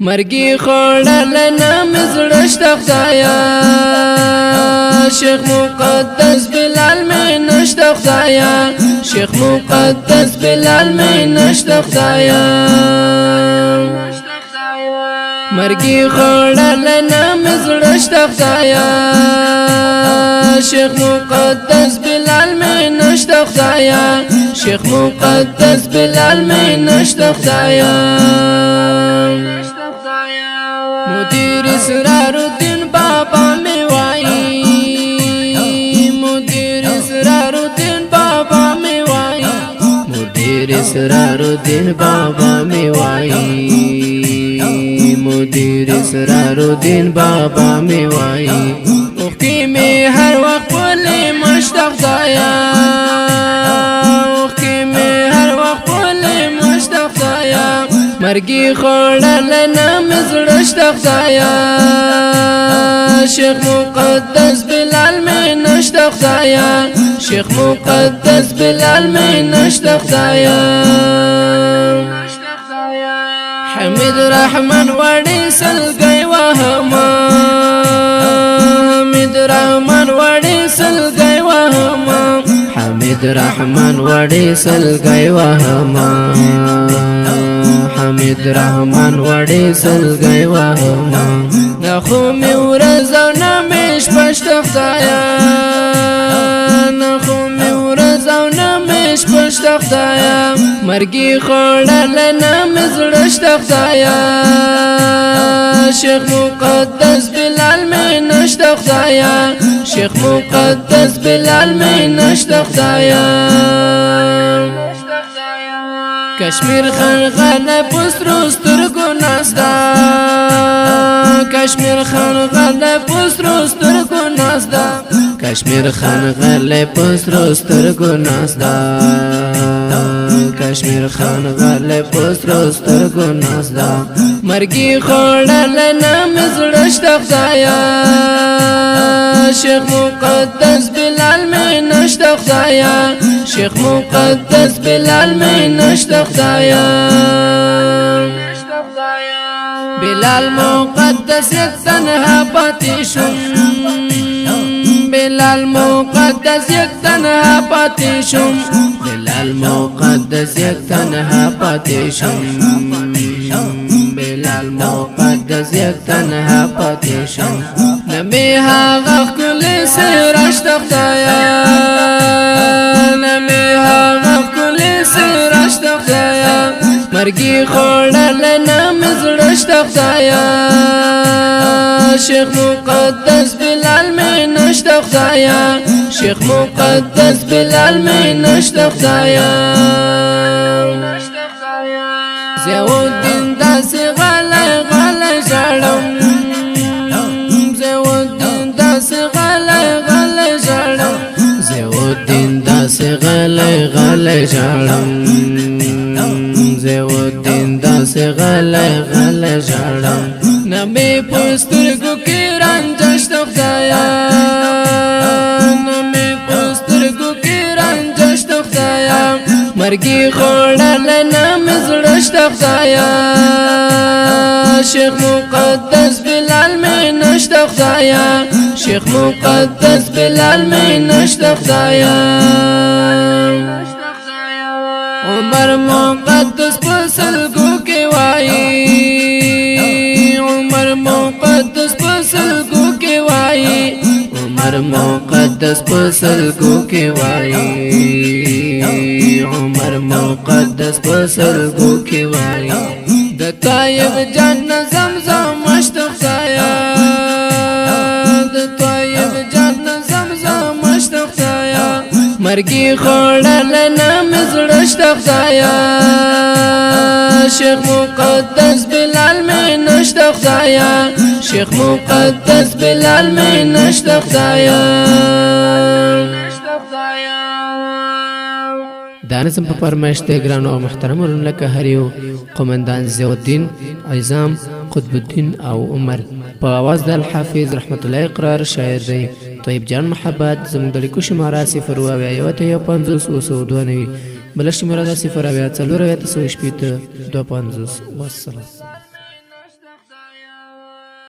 مرګي خوړل نام زړشت خدایا شیخ مقدس بلال می نشت خدایا شیخ مقدس بلال می نشت خدایا مرګي خوړل نام زړشت خدایا شیخ مقدس بلال می نشت خدایا شیخ مقدس بلال می نشت خدایا مدیر اسرار الدین بابا می وای مدیر اسرار الدین بابا می وای مدیر اسرار الدین بابا می وای مدیر اسرار الدین بابا می وای اوخی می هر وقت بولی مشتاق دایا اوخی می هر وقت بولی مشتاق دایا مرګي خوړل نام زړشت خدایا شیخ مقدس بلال می نشت خدایا شیخ مقدس بلال می نشت خدایا حمید رحمان وړي سلګي وهما حمید رحمان وړي سلګي وهما حمید رحمان وړي سلګي وهما حمید رحمان وړي سلګي وهما نخو می ورځو نمیش پښت خدایا نخو می ورځو نمیش پښت خدایا مرګي خوړل نام زړشت خدایا شیخ مقدس بلال می نشت خدایا شیخ مقدس بلال می نشت خدایا کشمیر خان غل پسترو سترګو ناستا کشمیر خان غل پسترو سترګو ناستا کشمیر خان غل پسترو سترګو ناستا کشمیر خان غل پسترو سترګو ناستا مرګي خوړل نام زړشت خدایا شیخ مقدس بلال می نشت خدایا شیخ مقدس بلال می نشت خدایا بلال مقدس یک تنها پاتی شم بلال مقدس یک تنها پاتی شم بلال مقدس یک تنها پاتی شم بلال مقدس یک تنها پاتی شم نمی هاغ کل سرشت خدایا نمی هاغ کل سرشت خدایا مرګي خوړل نام زړشت خدایا شیخ مقدس بلال می نشت خدایا شیخ مقدس بلال می نشت خدایا زیودین داس غلای غلای ژړم زیودین داس غلای غلای ژړم زیودین داس غلای غلای ژړم زیودین داس غلای غلای ژړم نمې پسترګو کې رنجشت خدایا نمې پسترګو کې رنجشت خدایا مرګي خوړل نام زړشت خدایا شیخ مقدس بلال می نشت خدایا شیخ مقدس بلال می نشت خدایا عمر مقدس پسلګو کې وای عمر مقدس پسلګو کې وای عمر مقدس پسلګو کې وای عمر مقدس پسلګو کې وای د طیب جان زمزم مشت خدایا د طیب جان زمزم مشت خدایا مرګي خوړل نام زړشت خدایا شیخ مقدس بلال می نشت خدایا شیخ مقدس بلال می نشت خدایا دا نظم په فرمایش دی ګرانو او محترم ورونو لکه هر یو قومندان ضیاءالدین عظام قطب الدین او عمر په आवाज د الحافظ رحمت الله اقرار شاعر دی طیب جان محبت زموږ د لیکو شماره 0 بل شماره 0 4 2 50 والسلام.